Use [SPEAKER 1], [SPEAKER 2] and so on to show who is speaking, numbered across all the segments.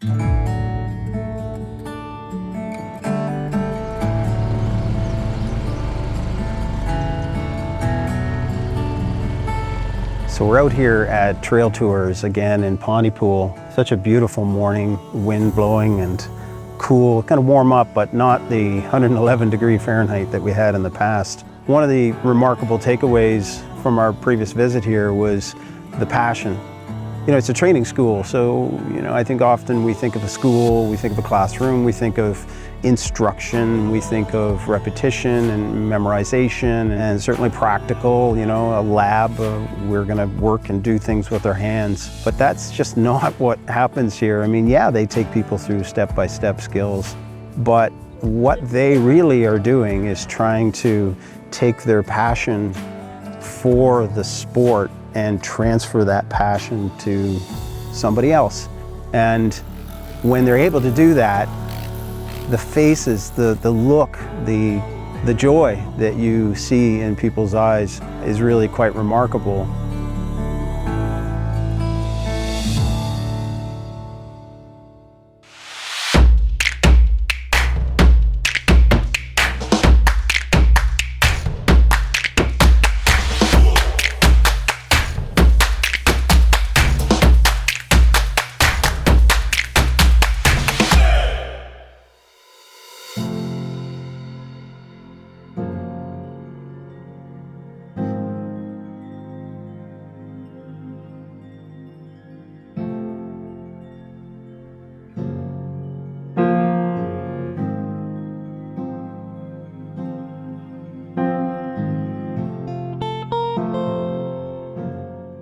[SPEAKER 1] So we're out here at Trail Tours again in Pontypool. Such a beautiful morning, wind blowing and cool, kind of warm up, but not the 111°F that we had in the past. One of the remarkable takeaways from our previous visit here was the passion. You know, it's a training school, so, I think often we think of a school, we think of a classroom, we think of instruction, we think of repetition and memorization, and certainly practical, a lab, we're gonna work and do things with our hands. But that's just not what happens here. I mean, yeah, they take people through step-by-step skills, but what they really are doing is trying to take their passion for the sport and transfer that passion to somebody else. And when they're able to do that, the faces, the look, the joy that you see in people's eyes is really quite remarkable.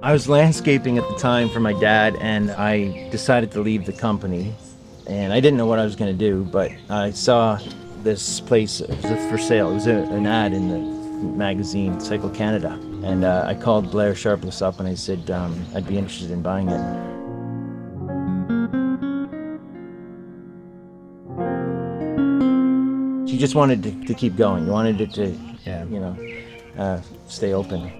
[SPEAKER 2] I was landscaping at the time for my dad, and I decided to leave the company. And I didn't know what I was going to do, but I saw this place, it was for sale. It was an ad in the magazine, Cycle Canada. And I called Blair Sharpless up and I said I'd be interested in buying it. She just wanted to keep going. Wanted it to, stay open.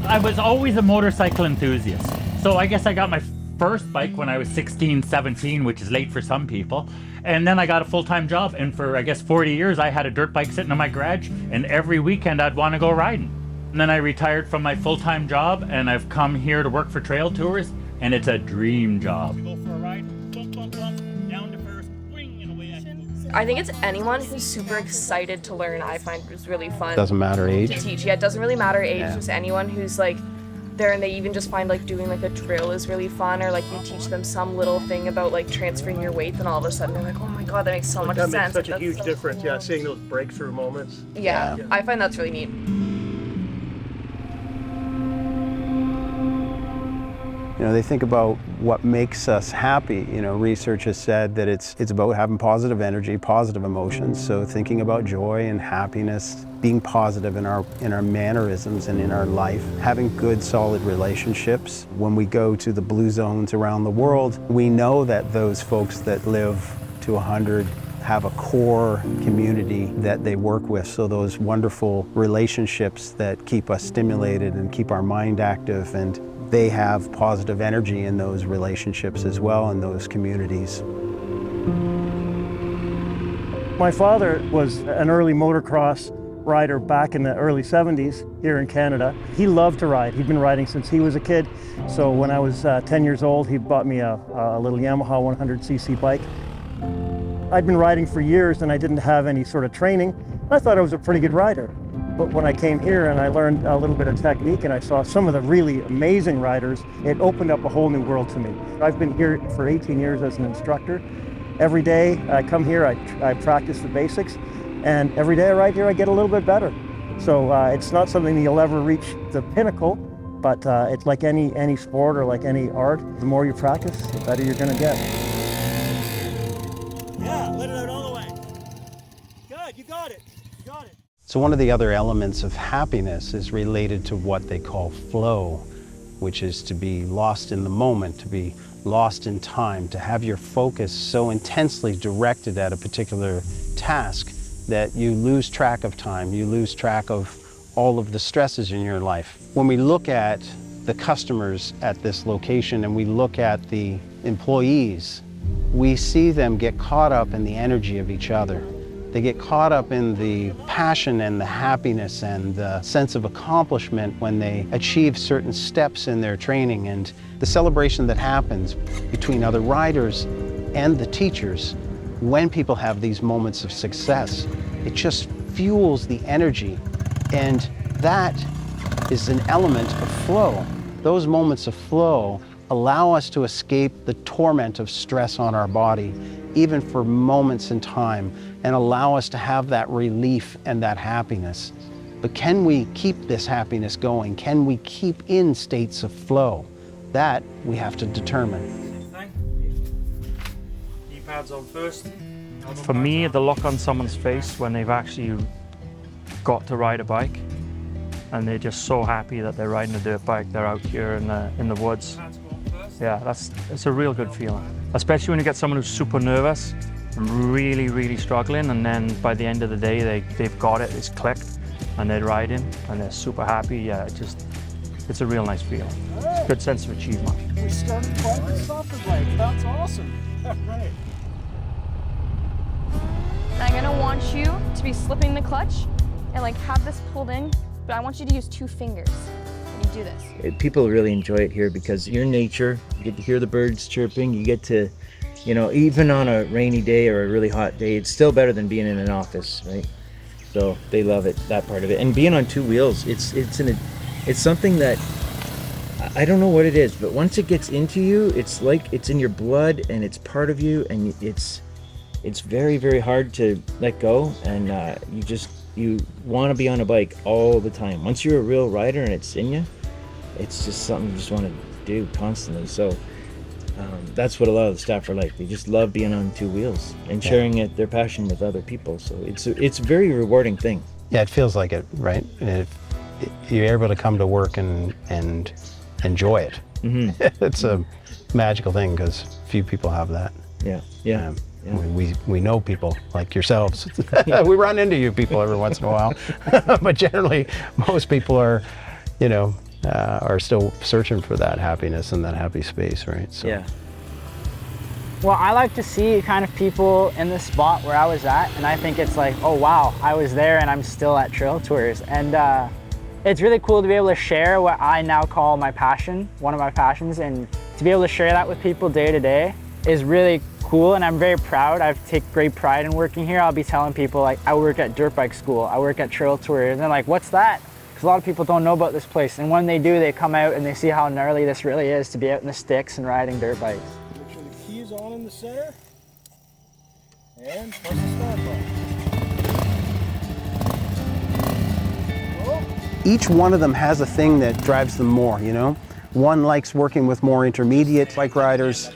[SPEAKER 3] I was always a motorcycle enthusiast. So I guess I got my first bike when I was 16, 17, which is late for some people. And then I got a full-time job. And for, 40 years, I had a dirt bike sitting in my garage. And every weekend, I'd want to go riding. And then I retired from my full-time job, and I've come here to work for Trail Tours. And it's a dream job. Go for a ride, bump, bump, bump, down to first, wing, and away I go.
[SPEAKER 4] I think it's anyone who's super excited to learn. I find it's really fun.
[SPEAKER 1] Doesn't matter age.
[SPEAKER 4] To teach. Yeah, it doesn't really matter age.
[SPEAKER 1] Yeah.
[SPEAKER 4] Just anyone who's there, and they even just find doing a drill is really fun, or you teach them some little thing about transferring your weight, and all of a sudden they're like, oh my god, that makes so much sense.
[SPEAKER 5] That makes such a huge
[SPEAKER 4] so
[SPEAKER 5] difference.
[SPEAKER 4] cool.
[SPEAKER 5] Yeah, seeing those breakthrough moments.
[SPEAKER 4] Yeah, I find that's really neat.
[SPEAKER 1] They think about what makes us happy. Research has said that it's about having positive energy, positive emotions. So thinking about joy and happiness, being positive in our mannerisms and in our life, having good, solid relationships. When we go to the blue zones around the world, we know that those folks that live to 100 have a core community that they work with. So those wonderful relationships that keep us stimulated and keep our mind active, and they have positive energy in those relationships as well, in those communities.
[SPEAKER 5] My father was an early motocross rider back in the early 70s here in Canada. He loved to ride. He'd been riding since he was a kid. So when I was 10 years old, he bought me a little Yamaha 100cc bike. I'd been riding for years and I didn't have any sort of training. I thought I was a pretty good rider. But when I came here and I learned a little bit of technique and I saw some of the really amazing riders, it opened up a whole new world to me. I've been here for 18 years as an instructor. Every day I come here, I practice the basics, and every day I ride here I get a little bit better. So it's not something you'll ever reach the pinnacle, but it's like any sport or like any art. The more you practice, the better you're gonna get.
[SPEAKER 6] Yeah, let it out all the way. Good, you got it, you got it.
[SPEAKER 1] So one of the other elements of happiness is related to what they call flow, which is to be lost in the moment, to be lost in time, to have your focus so intensely directed at a particular task that you lose track of time, you lose track of all of the stresses in your life. When we look at the customers at this location and we look at the employees, we see them get caught up in the energy of each other. They get caught up in the passion and the happiness and the sense of accomplishment when they achieve certain steps in their training, and the celebration that happens between other riders and the teachers when people have these moments of success. It just fuels the energy, and that is an element of flow. Those moments of flow allow us to escape the torment of stress on our body, even for moments in time, and allow us to have that relief and that happiness. But can we keep this happiness going? Can we keep in states of flow? That we have to determine.
[SPEAKER 7] Knee pads on first. For me, the look on someone's face when they've actually got to ride a bike and they're just so happy that they're riding a dirt bike, they're out here in the woods. Yeah, it's a real good feeling. Especially when you get someone who's super nervous and really, really struggling, and then by the end of the day, they've got it, it's clicked, and they're riding, and they're super happy. Yeah, it's a real nice feeling. Good sense of achievement.
[SPEAKER 6] We started climbing softer bike. That's awesome. Right.
[SPEAKER 8] I'm gonna want you to be slipping the clutch and like have this pulled in, but I want you to use 2 fingers when you do this.
[SPEAKER 2] People really enjoy it here because you're in nature, you get to hear the birds chirping, you get to, you know, even on a rainy day or a really hot day, it's still better than being in an office, right? So they love it, that part of it. And being on 2 wheels, it's something that, I don't know what it is, but once it gets into you, it's like it's in your blood and it's part of you, and it's very, very hard to let go, and you want to be on a bike all the time. Once you're a real rider and it's in you, it's just something you just want to do constantly. So that's what a lot of the staff are like. They just love being on 2 wheels and sharing their passion with other people. So it's a very rewarding thing.
[SPEAKER 1] Yeah, it feels like it, right? And you're able to come to work and enjoy it. Mm-hmm. It's a magical thing because few people have that.
[SPEAKER 2] Yeah.
[SPEAKER 1] Yeah. We know people like yourselves. We run into you people every once in a while, but generally most people are, are still searching for that happiness and that happy space, right? So.
[SPEAKER 2] Yeah.
[SPEAKER 9] Well, I like to see kind of people in the spot where I was at, and I think it's like, oh wow, I was there and I'm still at Trail Tours. And it's really cool to be able to share what I now call my passion, one of my passions, and to be able to share that with people day to day is really cool, and I'm very proud. I take great pride in working here. I'll be telling people like, I work at dirt bike school, I work at Trail Tours, and they're like, what's that? Because a lot of people don't know about this place, and when they do, they come out and they see how gnarly this really is to be out in the sticks and riding dirt bikes.
[SPEAKER 6] Make sure the key is on in the center, and press the start button.
[SPEAKER 1] Each one of them has a thing that drives them more, One likes working with more intermediate bike riders.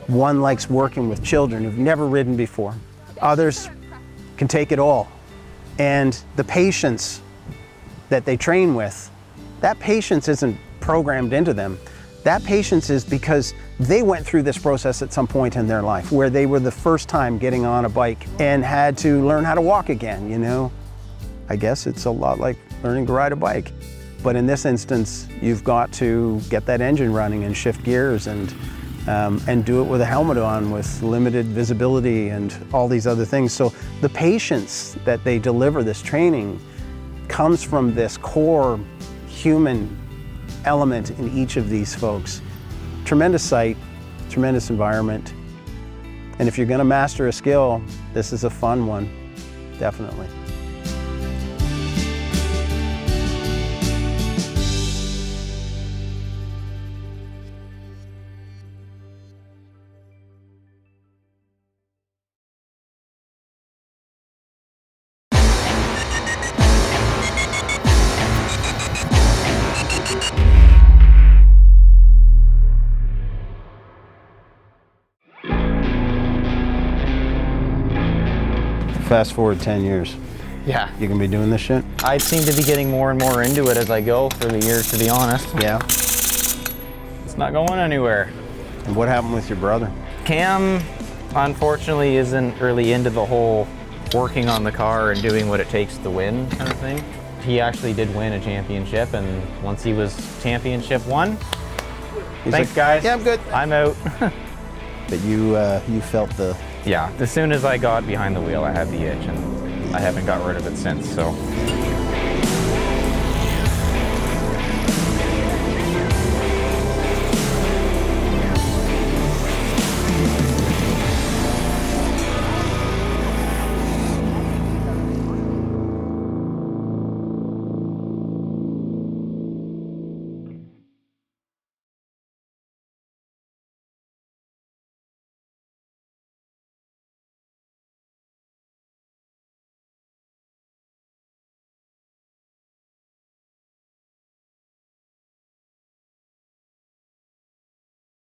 [SPEAKER 1] One likes working with children who've never ridden before. Others can take it all. And the patience that they train with, that patience isn't programmed into them. That patience is because they went through this process at some point in their life where they were the first time getting on a bike and had to learn how to walk again, I guess it's a lot like learning to ride a bike. But in this instance, you've got to get that engine running and shift gears and do it with a helmet on with limited visibility and all these other things. So the patience that they deliver this training comes from this core human element in each of these folks. Tremendous sight, tremendous environment. And if you're gonna master a skill, this is a fun one, definitely. Fast forward 10 years.
[SPEAKER 10] Yeah.
[SPEAKER 1] You gonna be doing this shit?
[SPEAKER 10] I seem to be getting more and more into it as I go through the years, to be honest.
[SPEAKER 1] Yeah.
[SPEAKER 10] It's not going anywhere.
[SPEAKER 1] And what happened with your brother?
[SPEAKER 10] Cam, unfortunately, isn't really into the whole working on the car and doing what it takes to win kind of thing. he actually did win a championship, and once he was championship won,
[SPEAKER 1] He's
[SPEAKER 10] thanks
[SPEAKER 1] like,
[SPEAKER 10] guys.
[SPEAKER 1] yeah, I'm good.
[SPEAKER 10] I'm out.
[SPEAKER 1] But you felt the...
[SPEAKER 10] Yeah, as soon as I got behind the wheel, I had the itch, and I haven't got rid of it since, so.